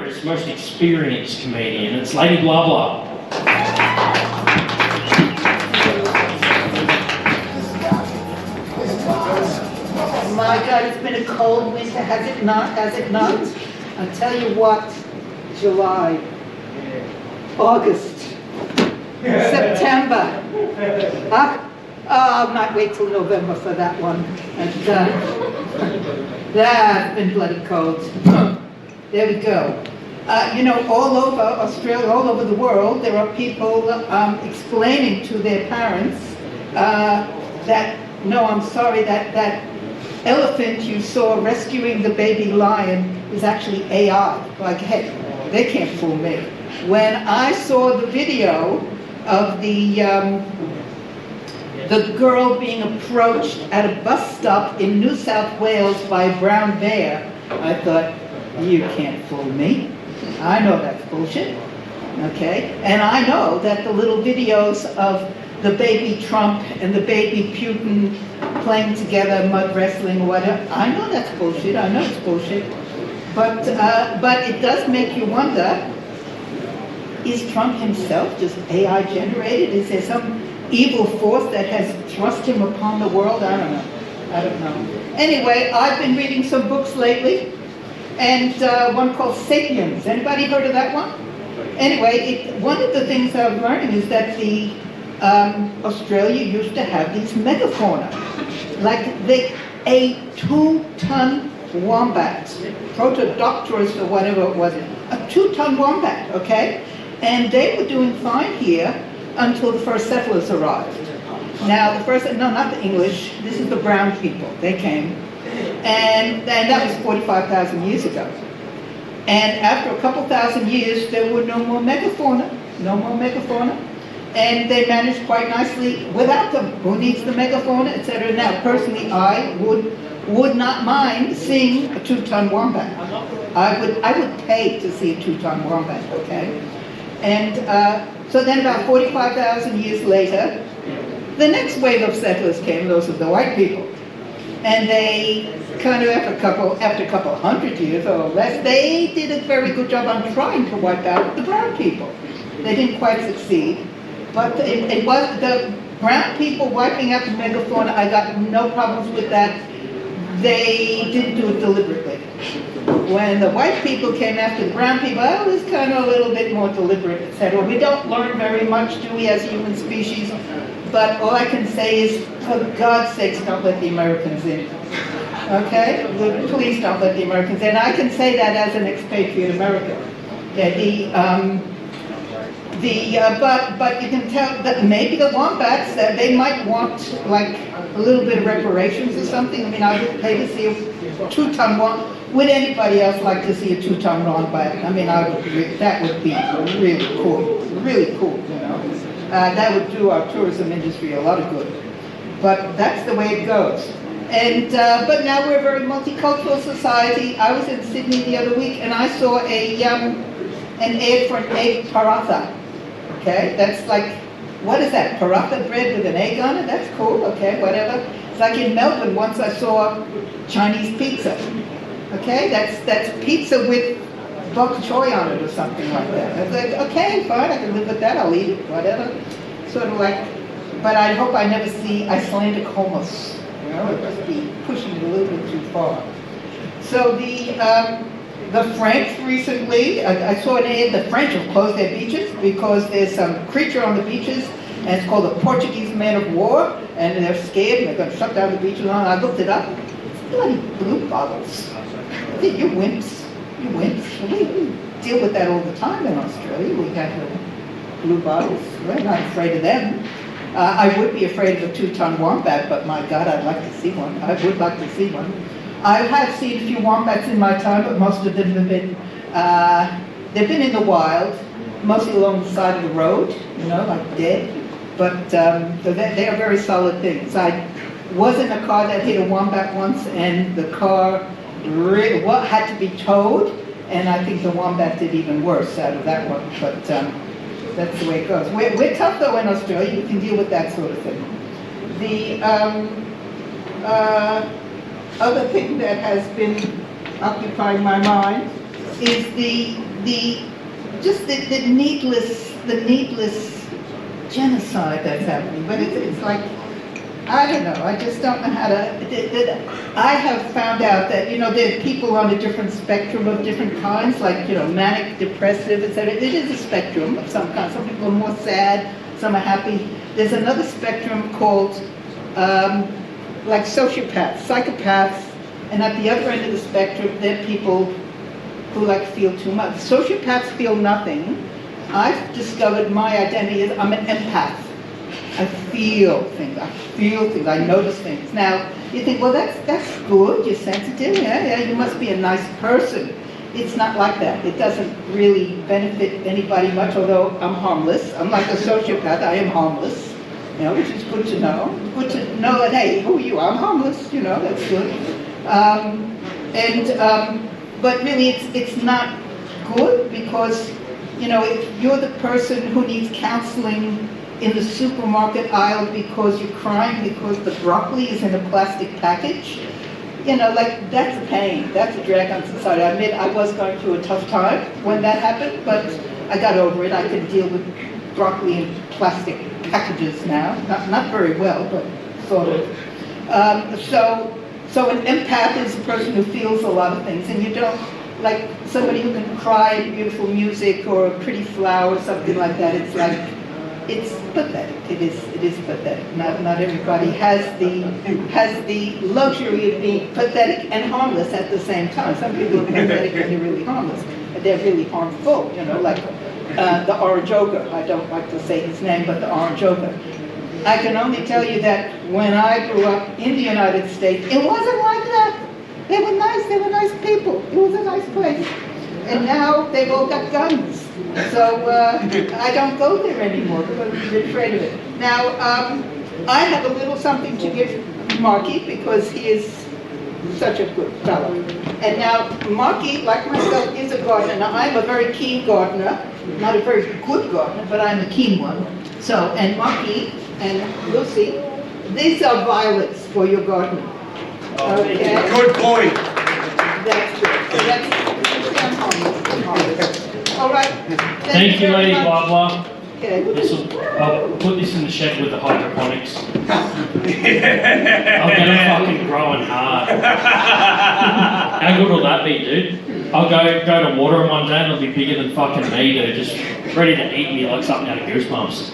America's most experienced comedian. It's Lady Blah Bla. My God, it's been a cold winter, has it not? Has it not? I'll tell you what, July, August, September. Huh? Oh, I might wait till November for that one. And, it's been bloody cold. There we go. You know, all over Australia, all over the world, there are people explaining to their parents that, no, I'm sorry, that elephant you saw rescuing the baby lion is actually AI. Like, hey, they can't fool me. When I saw the video of the girl being approached at a bus stop in New South Wales by a brown bear, I thought, you can't fool me. I know that's bullshit, okay? And I know that the little videos of the baby Trump and the baby Putin playing together, mud wrestling or whatever, I know that's bullshit, I know it's bullshit. But it does make you wonder, is Trump himself just AI generated? Is there some evil force that has thrust him upon the world? I don't know. Anyway, I've been reading some books lately, and one called Sapiens. Anybody heard of that one? Anyway, one of the things I'm learning is that Australia used to have these megafauna, like a 2-ton wombat, Protodoctorus or whatever it was, a 2-ton wombat, okay? And they were doing fine here until the first settlers arrived. Now, not the English, this is the brown people, they came. And that was 45,000 years ago. And after a couple thousand years, there were no more megafauna. And they managed quite nicely without them. Who needs the megafauna, etc. Now, personally, I would not mind seeing a 2-ton wombat. I would pay to see a 2-ton wombat, okay? And so then about 45,000 years later, the next wave of settlers came, those are the white people. And they kind of, after a couple hundred years or less, they did a very good job on trying to wipe out the brown people. They didn't quite succeed, but it was the brown people wiping out the megafauna. I got no problems with that. They didn't do it deliberately. When the white people came after the brown people, it was kind of a little bit more deliberate, etc. We don't learn very much, do we, as human species? But all I can say is, for God's sakes, don't let the Americans in. Okay? Please don't let the Americans in. I can say that as an expatriate American. But you can tell that maybe the wombats, that they might want like a little bit of reparations or something. I mean, I would pay to see a 2-ton wombat. Would anybody else like to see a 2-ton wombat? I mean, that would be really cool, you know. That would do our tourism industry a lot of good. But that's the way it goes. And but now we're a very multicultural society. I was in Sydney the other week, and I saw an ad for an egg paratha. Okay, that's like, what is that? Paratha bread with an egg on it? That's cool. Okay, whatever. It's like in Melbourne. Once I saw Chinese pizza. Okay, that's pizza with bok choy on it or something like that. I was like, okay, fine, I can live with that. I'll eat it, whatever. Sort of like, but I hope I never see Icelandic hummus. You know, it must be pushing it a little bit too far. So the French recently, I saw an ad, the French have closed their beaches because there's some creature on the beaches, and it's called the Portuguese man of war, and they're scared and they're going to shut down the beaches. And I looked it up. It's bloody blue bottles. You wimps. We deal with that all the time in Australia. We have the blue bottles. We're not afraid of them. I would be afraid of a 2-ton wombat, but my God, I'd like to see one. I would like to see one. I have seen a few wombats in my time, but most of them have been, they've been in the wild, mostly along the side of the road, you know, like dead. But they are very solid things. I was in a car that hit a wombat once, and the car had to be towed, and I think the wombat did even worse out of that one. But that's the way it goes. We're tough though in Australia. We can deal with that sort of thing. The other thing that has been occupying my mind is the needless genocide that's happening. But it's like, I don't know, I just don't know how to, I have found out that, there are people on a different spectrum of different kinds, like, manic, depressive, etc. It is a spectrum of some kind. Some people are more sad, some are happy. There's another spectrum called, like sociopaths, psychopaths, and at the other end of the spectrum, there are people who feel too much. Sociopaths feel nothing. I've discovered my identity is I'm an empath. I feel things, I notice things. Now, you think, well, that's good, you're sensitive, yeah, you must be a nice person. It's not like that. It doesn't really benefit anybody much, although I'm harmless. I'm like a sociopath, I am harmless, which is good to know. Good to know that, hey, who are you? I'm harmless, that's good. But really, it's not good because, if you're the person who needs counseling in the supermarket aisle because you're crying because the broccoli is in a plastic package, that's a pain. That's a drag on society. I admit I was going through a tough time when that happened, but I got over it. I can deal with broccoli in plastic packages now. Not very well, but sort of. So an empath is a person who feels a lot of things, and you don't, like somebody who can cry at beautiful music or a pretty flower or something like that. It's pathetic. It is pathetic. Not everybody has the luxury of being pathetic and harmless at the same time. Some people are pathetic and they're really harmless, and they're really harmful. Like the orange ogre. I don't like to say his name, but the orange ogre. I can only tell you that when I grew up in the United States, it wasn't like that. They were nice people. It was a nice place. And now they've all got guns. So I don't go there anymore because I'm afraid of it. Now, I have a little something to give Marky because he is such a good fellow. And now, Marky, like myself, is a gardener. Now, I'm a very keen gardener. Not a very good gardener, but I'm a keen one. So, and Marky and Lucy, these are violets for your garden. Okay? Good point. That's good. So I'm harmless. All right. Thank you, Lady very Blah Blah. Okay. I'll put this in the shed with the hydroponics. I'll get them fucking growing hard. How good will that be, dude? I'll go to water them one day and it'll be bigger than fucking me, dude. Just ready to eat me like something out of Goosebumps.